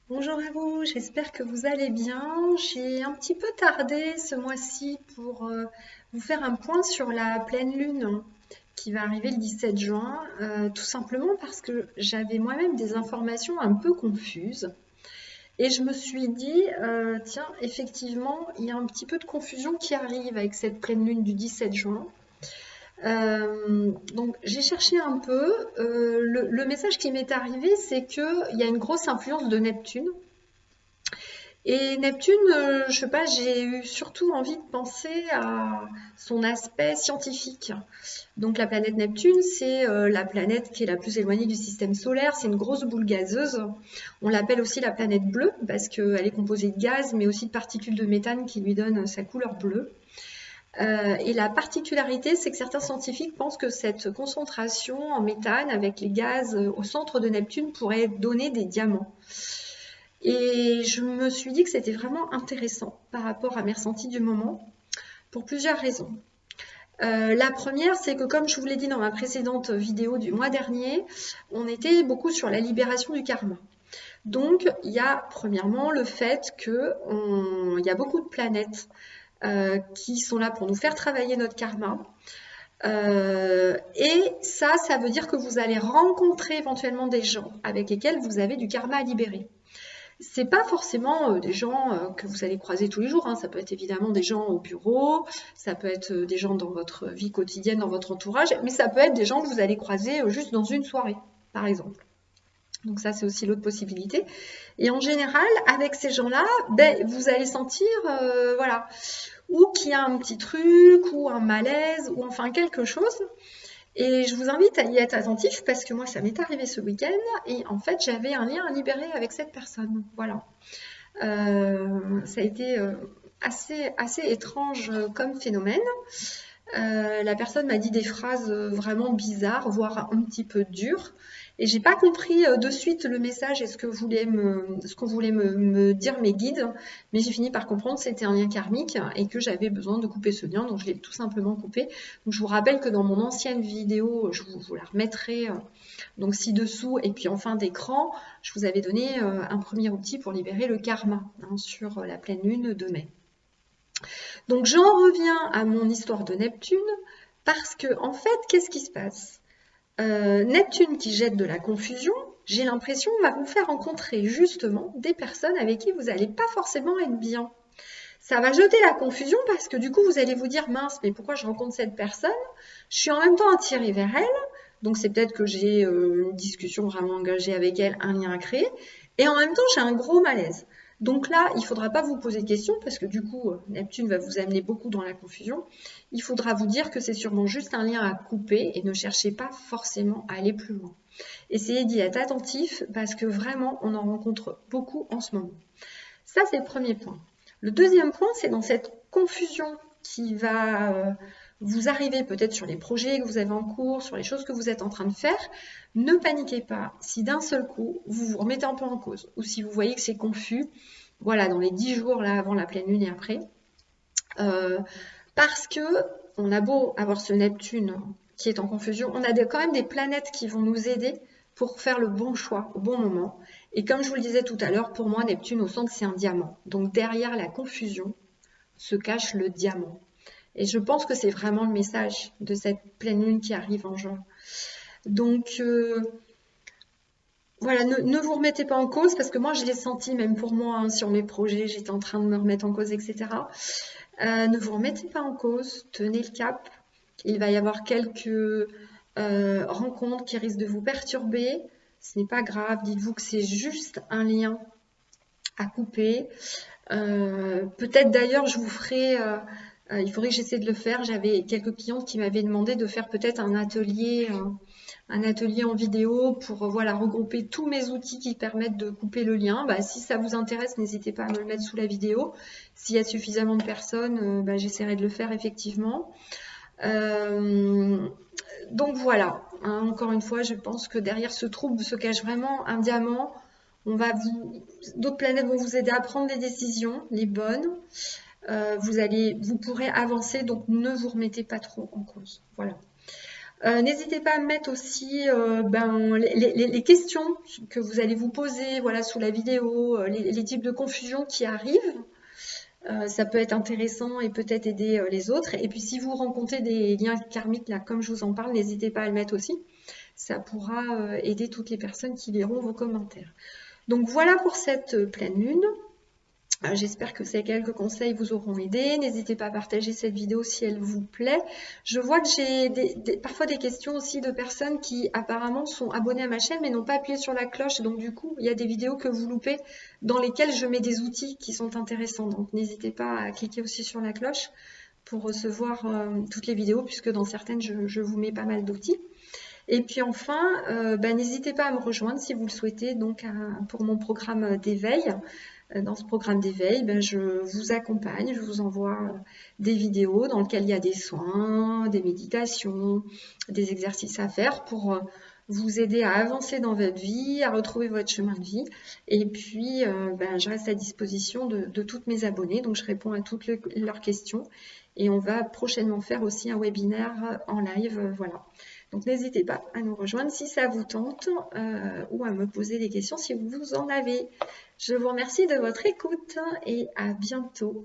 Bonjour à vous, j'espère que vous allez bien. J'ai un petit peu tardé ce mois-ci pour vous faire un point sur la pleine lune qui va arriver le 17 juin, tout simplement parce que j'avais moi-même des informations un peu confuses. Et je me suis dit, tiens, effectivement, il y a un petit peu de confusion qui arrive avec cette pleine lune du 17 juin. Donc j'ai cherché un peu. Le message qui m'est arrivé, c'est qu'il y a une grosse influence de Neptune. Et Neptune, je sais pas, j'ai eu surtout envie de penser à son aspect scientifique. Donc la planète Neptune, c'est la planète qui est la plus éloignée du système solaire, c'est une grosse boule gazeuse. On l'appelle aussi la planète bleue parce qu'elle est composée de gaz, mais aussi de particules de méthane qui lui donnent sa couleur bleue. Et la particularité, c'est que certains scientifiques pensent que cette concentration en méthane avec les gaz au centre de Neptune pourrait donner des diamants. Et je me suis dit que c'était vraiment intéressant par rapport à mes ressentis du moment, pour plusieurs raisons. La première, c'est que comme je vous l'ai dit dans ma précédente vidéo du mois dernier, on était beaucoup sur la libération du karma. Donc, il y a premièrement le fait qu'il y a beaucoup de planètes qui sont là pour nous faire travailler notre karma. Et ça veut dire que vous allez rencontrer éventuellement des gens avec lesquels vous avez du karma à libérer. C'est pas forcément des gens que vous allez croiser tous les jours, hein. Ça peut être évidemment des gens au bureau, ça peut être des gens dans votre vie quotidienne, dans votre entourage, mais ça peut être des gens que vous allez croiser juste dans une soirée, par exemple. Donc ça, c'est aussi l'autre possibilité. Et en général, avec ces gens-là, ben, vous allez sentir, voilà, ou qu'il y a un petit truc, ou un malaise, ou enfin quelque chose. Et je vous invite à y être attentif parce que moi, ça m'est arrivé ce week-end et en fait, j'avais un lien à libérer avec cette personne. Voilà. Ça a été assez étrange comme phénomène. La personne m'a dit des phrases vraiment bizarres, voire un petit peu dures. Et j'ai pas compris de suite le message et ce que voulaient me dire mes guides, mais j'ai fini par comprendre que c'était un lien karmique et que j'avais besoin de couper ce lien, donc je l'ai tout simplement coupé. Donc je vous rappelle que dans mon ancienne vidéo, je vous la remettrai donc ci-dessous et puis en fin d'écran, je vous avais donné un premier outil pour libérer le karma hein, sur la pleine lune de mai. Donc j'en reviens à mon histoire de Neptune parce que en fait, qu'est-ce qui se passe? Neptune qui jette de la confusion, j'ai l'impression va vous faire rencontrer justement des personnes avec qui vous n'allez pas forcément être bien. Ça va jeter la confusion parce que du coup vous allez vous dire mince, mais pourquoi je rencontre cette personne? Je suis en même temps attirée vers elle, donc c'est peut-être que j'ai une discussion vraiment engagée avec elle, un lien à créer, et en même temps j'ai un gros malaise. Donc là, il ne faudra pas vous poser de questions parce que du coup, Neptune va vous amener beaucoup dans la confusion. Il faudra vous dire que c'est sûrement juste un lien à couper et ne cherchez pas forcément à aller plus loin. Essayez d'y être attentif parce que vraiment, on en rencontre beaucoup en ce moment. Ça, c'est le premier point. Le deuxième point, c'est dans cette confusion qui va vous arriver peut-être sur les projets que vous avez en cours, sur les choses que vous êtes en train de faire. Ne paniquez pas si d'un seul coup, vous vous remettez un peu en cause ou si vous voyez que c'est confus, voilà, dans les 10 jours là avant la pleine lune et après. Euh, Parce que on a beau avoir ce Neptune qui est en confusion, on a quand même des planètes qui vont nous aider pour faire le bon choix au bon moment. Et comme je vous le disais tout à l'heure, pour moi, Neptune au centre, c'est un diamant. Donc derrière la confusion se cache le diamant. Et je pense que c'est vraiment le message de cette pleine lune qui arrive en juin. Donc voilà, ne vous remettez pas en cause parce que moi je l'ai senti même pour moi hein, sur mes projets, j'étais en train de me remettre en cause, etc. Ne vous remettez pas en cause, tenez le cap. Il va y avoir quelques rencontres qui risquent de vous perturber. Ce n'est pas grave, dites-vous que c'est juste un lien à couper. Peut-être d'ailleurs, je vous ferai, il faudrait que j'essaie de le faire. J'avais quelques clientes qui m'avaient demandé de faire peut-être un atelier en vidéo pour voilà, regrouper tous mes outils qui permettent de couper le lien. Bah, si ça vous intéresse, n'hésitez pas à me le mettre sous la vidéo. S'il y a suffisamment de personnes, bah, j'essaierai de le faire effectivement. Euh, donc voilà, hein, encore une fois, je pense que derrière ce trouble se cache vraiment un diamant. D'autres planètes vont vous aider à prendre des décisions, les bonnes. Vous pourrez avancer, donc ne vous remettez pas trop en cause. Voilà. N'hésitez pas à mettre aussi les questions que vous allez vous poser voilà, sous la vidéo, les types de confusions qui arrivent. Ça peut être intéressant et peut-être aider les autres. Et puis si vous rencontrez des liens karmiques, là, comme je vous en parle, n'hésitez pas à le mettre aussi. Ça pourra aider toutes les personnes qui liront vos commentaires. Donc voilà pour cette pleine lune. J'espère que ces quelques conseils vous auront aidé. N'hésitez pas à partager cette vidéo si elle vous plaît. Je vois que j'ai parfois des questions aussi de personnes qui apparemment sont abonnées à ma chaîne mais n'ont pas appuyé sur la cloche. Donc du coup, il y a des vidéos que vous loupez dans lesquelles je mets des outils qui sont intéressants. Donc n'hésitez pas à cliquer aussi sur la cloche pour recevoir toutes les vidéos puisque dans certaines, je vous mets pas mal d'outils. Et puis enfin, n'hésitez pas à me rejoindre si vous le souhaitez donc pour mon programme d'éveil. Dans ce programme d'éveil, je vous accompagne, je vous envoie des vidéos dans lesquelles il y a des soins, des méditations, des exercices à faire pour vous aider à avancer dans votre vie, à retrouver votre chemin de vie. Et puis, je reste à disposition de toutes mes abonnées, donc je réponds à toutes leurs questions. Et on va prochainement faire aussi un webinaire en live, voilà. Donc n'hésitez pas à nous rejoindre si ça vous tente ou à me poser des questions si vous en avez. Je vous remercie de votre écoute et à bientôt.